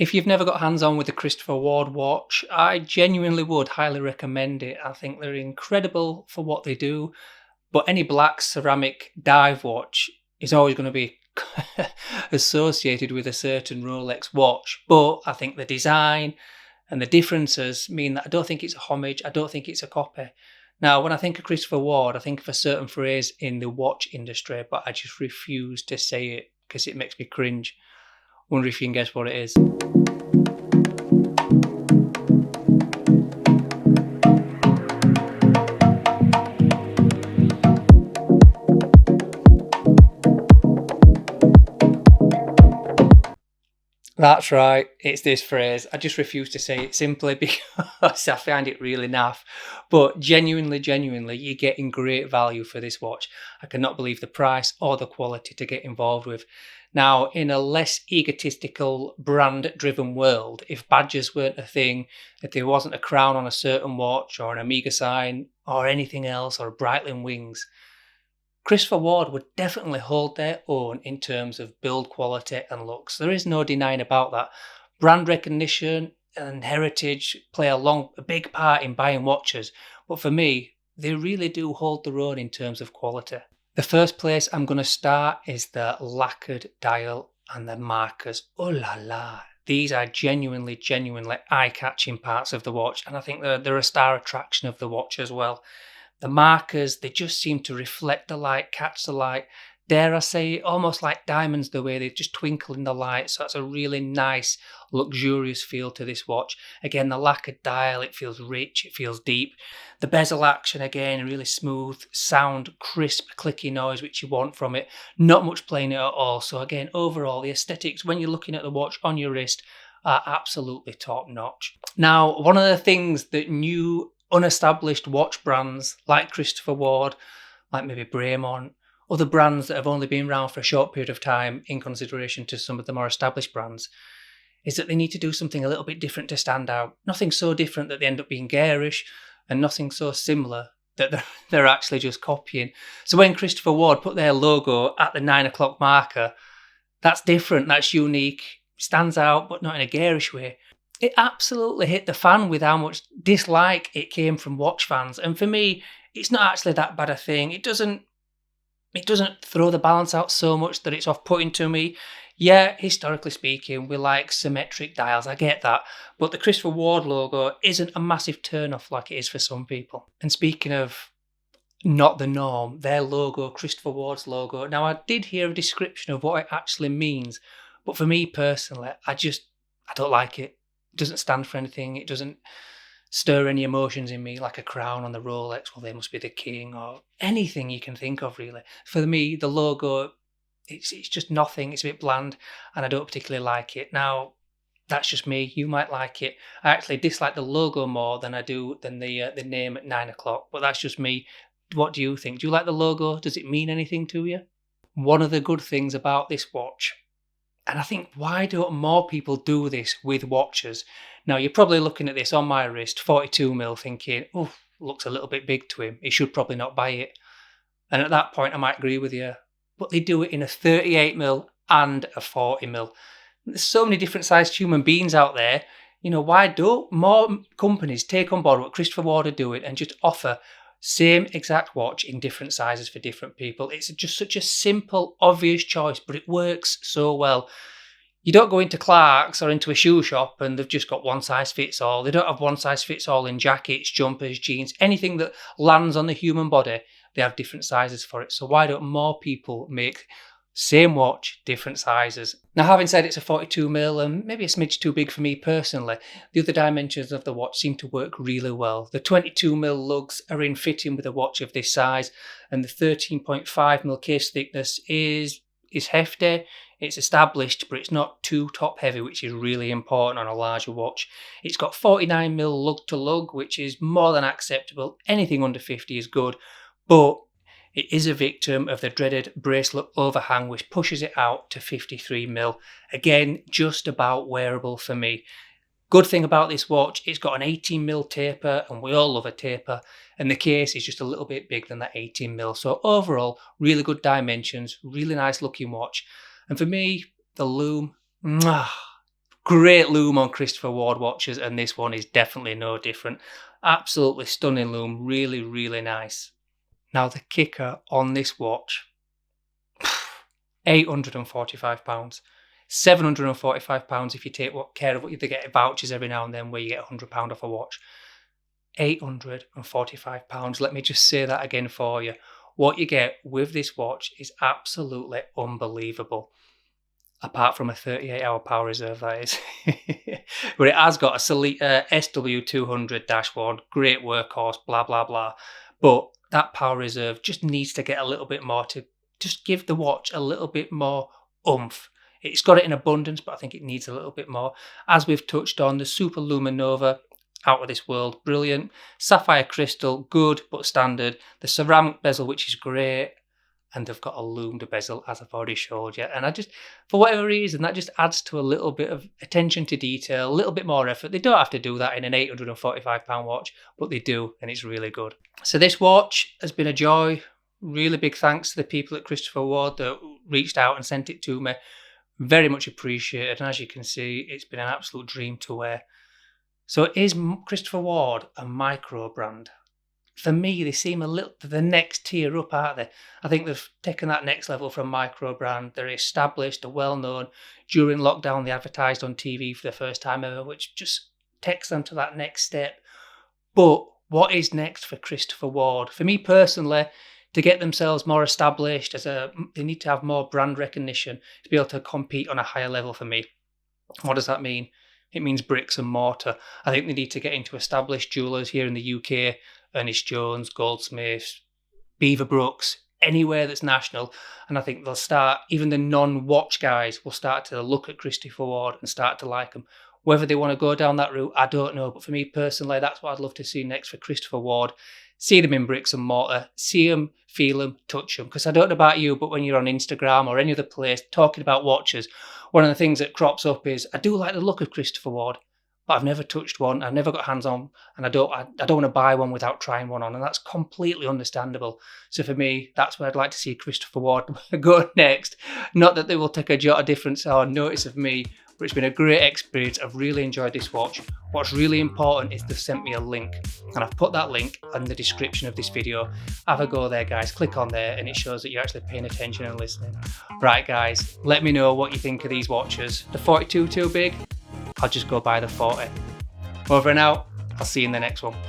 If you've never got hands on with the Christopher Ward watch, I genuinely would highly recommend it. I think they're incredible for what they do, but any black ceramic dive watch is always going to be associated with a certain Rolex watch. But I think the design and the differences mean that I don't think it's a homage, I don't think it's a copy. Now, when I think of Christopher Ward, I think of a certain phrase in the watch industry, but I just refuse to say it because it makes me cringe. Wonder if you can guess what it is. That's right, it's this phrase. I just refuse to say it simply because I find it really naff. But genuinely, you're getting great value for this watch. I cannot believe the price or the quality to get involved with. Now, in a less egotistical, brand-driven world, if badges weren't a thing, if there wasn't a crown on a certain watch or an Omega sign or anything else or a Breitling wings, Christopher Ward would definitely hold their own in terms of build quality and looks. There is no denying about that. Brand recognition and heritage play a big part in buying watches, but for me, they really do hold their own in terms of quality. The first place I'm going to start is the lacquered dial and the markers. Oh la la. These are genuinely eye-catching parts of the watch, and I think they're a star attraction of the watch as well. The markers, they just seem to reflect the light, catch the light. Dare I say, almost like diamonds, the way they just twinkle in the light. So that's a really nice, luxurious feel to this watch. Again, the lacquered dial, it feels rich, it feels deep. The bezel action, again, really smooth, sound, crisp, clicky noise, which you want from it. Not much playing it at all. So again, overall, the aesthetics, when you're looking at the watch on your wrist, are absolutely top notch. Now, one of the things that new unestablished watch brands like Christopher Ward, like maybe Bremont, other brands that have only been around for a short period of time in consideration to some of the more established brands, is that they need to do something a little bit different to stand out. Nothing so different that they end up being garish, and nothing so similar that they're actually just copying. So when Christopher Ward put their logo at the 9 o'clock marker, that's different, that's unique, stands out, but not in a garish way. It absolutely hit the fan with how much dislike it came from watch fans. And for me, it's not actually that bad a thing. It doesn't throw the balance out so much that it's off-putting to me. Yeah, historically speaking, we like symmetric dials, I get that. But the Christopher Ward logo isn't a massive turn-off like it is for some people. And speaking of not the norm, their logo, Christopher Ward's logo. Now, I did hear a description of what it actually means. But for me personally, I don't like it. It doesn't stand for anything. It doesn't stir any emotions in me like a crown on the Rolex. Well, they must be the king, or anything you can think of, really. For me, the logo, it's just nothing. It's a bit bland, and I don't particularly like it. Now, that's just me. You might like it. I actually dislike the logo more than I do than the name at 9 o'clock. But that's just me. What do you think? Do you like the logo? Does it mean anything to you? One of the good things about this watch, and I think, why don't more people do this with watches? Now, you're probably looking at this on my wrist, 42mm, thinking, oh, looks a little bit big to him. He should probably not buy it. And at that point, I might agree with you. But they do it in a 38mm and a 40mm. There's so many different sized human beings out there. Why don't more companies take on board what Christopher Ward are doing and just offer same exact watch in different sizes for different people? It's just such a simple, obvious choice, but it works so well. You don't go into Clark's or into a shoe shop and they've just got one size fits all. They don't have one size fits all in jackets, jumpers, jeans, anything that lands on the human body. They have different sizes for it. So why don't more people make same watch, different sizes? Now, having said it's a 42mm and maybe a smidge too big for me personally, the other dimensions of the watch seem to work really well. The 22mm lugs are in fitting with a watch of this size, and the 13.5mm case thickness is hefty. It's established, but it's not too top heavy, which is really important on a larger watch. It's got 49mm lug to lug, which is more than acceptable. Anything under 50 is good, but it is a victim of the dreaded bracelet overhang, which pushes it out to 53mm. Again, just about wearable for me. Good thing about this watch, it's got an 18mm taper, and we all love a taper, and the case is just a little bit bigger than that 18mm. So overall, really good dimensions, really nice looking watch. And for me, the Lume, Great Lume on Christopher Ward watches, and this one is definitely no different. Absolutely stunning Lume, really, really nice. Now the kicker on this watch, £845. £745 if you take care of what you get vouchers every now and then where you get £100 off a watch. £845. Let me just say that again for you. What you get with this watch is absolutely unbelievable. Apart from a 38-hour power reserve, that is. But it has got a SW200-1, great workhorse, blah, blah, blah. But that power reserve just needs to get a little bit more to just give the watch a little bit more oomph. It's got it in abundance, but I think it needs a little bit more. As we've touched on, the Super Luminova, out of this world, brilliant. Sapphire crystal, good but standard. The ceramic bezel, which is great. And they've got a loomed bezel, as I've already showed you. And I just, for whatever reason, that just adds to a little bit of attention to detail, a little bit more effort. They don't have to do that in an £845 watch, but they do, and it's really good. So this watch has been a joy. Really big thanks to the people at Christopher Ward that reached out and sent it to me. Very much appreciated. And as you can see, it's been an absolute dream to wear. So is Christopher Ward a micro brand? For me, they seem a little the next tier up, aren't they? I think they've taken that next level from micro brand. They're established, they're well known. During lockdown, they advertised on TV for the first time ever, which just takes them to that next step. But what is next for Christopher Ward? For me personally, to get themselves more established, they need to have more brand recognition to be able to compete on a higher level for me. What does that mean? It means bricks and mortar. I think they need to get into established jewellers here in the UK, Ernest Jones, Goldsmiths, Beaverbrooks, anywhere that's national. And I think they'll start, even the non-watch guys will start to look at Christopher Ward and start to like them. Whether they want to go down that route, I don't know. But for me personally, that's what I'd love to see next for Christopher Ward. See them in bricks and mortar, see them, feel them, touch them. Because I don't know about you, but when you're on Instagram or any other place talking about watches, one of the things that crops up is, I do like the look of Christopher Ward, but I've never touched one, I've never got hands on, and I don't want to buy one without trying one on, and that's completely understandable. So for me, that's where I'd like to see Christopher Ward go next. Not that they will take a jot of difference or notice of me, but it's been a great experience. I've really enjoyed this watch. What's really important is they've sent me a link, and I've put that link in the description of this video. Have a go there, guys. Click on there, and it shows that you're actually paying attention and listening. Right, guys, let me know what you think of these watches. The 42 too big? I'll just go buy the 40. Over and out. I'll see you in the next one.